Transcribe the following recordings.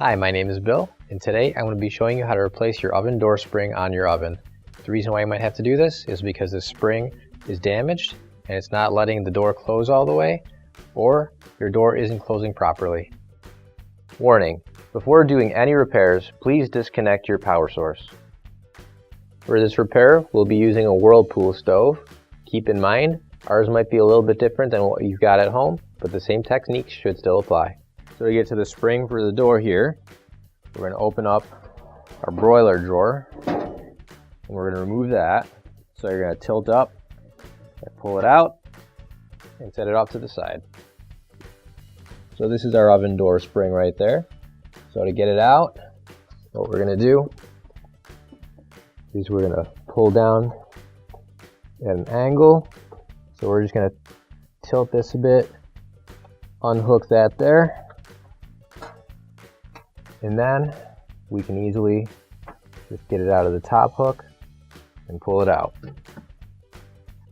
Hi, my name is Bill, and today I'm going to be showing you how to replace your oven door spring on your oven. The reason why you might have to do this is because the spring is damaged and it's not letting the door close all the way, or your door isn't closing properly. Warning: before doing any repairs, please disconnect your power source. For this repair, we'll be using a Whirlpool stove. Keep in mind, ours might be a little bit different than what you've got at home, but the same techniques should still apply. So to get to the spring for the door here, we're going to open up our broiler drawer, and we're going to remove that. So you're going to tilt up, and pull it out, and set it off to the side. So this is our oven door spring right there. So to get it out, what we're going to do is we're going to pull down at an angle. So we're just going to tilt this a bit, unhook that there, and then we can easily just get it out of the top hook and pull it out.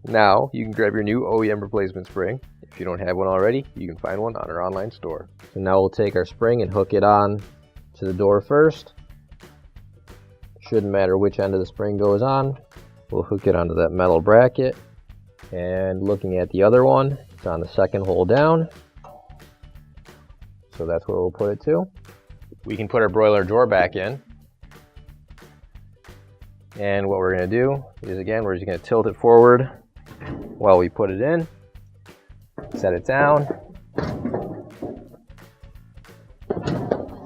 Now you can grab your new OEM replacement spring. If you don't have one already, you can find one on our online store. So now we'll take our spring and hook it on to the door first. Shouldn't matter which end of the spring goes on. We'll hook it onto that metal bracket. And looking at the other one, it's on the second hole down. So that's where we'll put it to. We can put our broiler drawer back in. And what we're going to do is, again, we're just going to tilt it forward while we put it in. Set it down.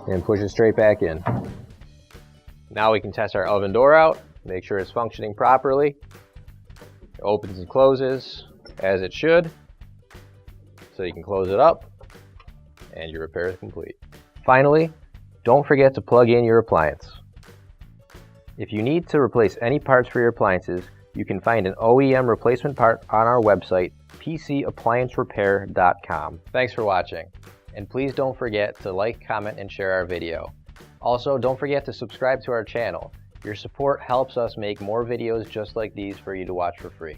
And push it straight back in. Now we can test our oven door out, make sure it's functioning properly. It opens and closes as it should. So you can close it up and your repair is complete. Finally, don't forget to plug in your appliance. If you need to replace any parts for your appliances, you can find an OEM replacement part on our website, PCApplianceRepair.com. Thanks for watching, and please don't forget to like, comment, and share our video. Also, don't forget to subscribe to our channel. Your support helps us make more videos just like these for you to watch for free.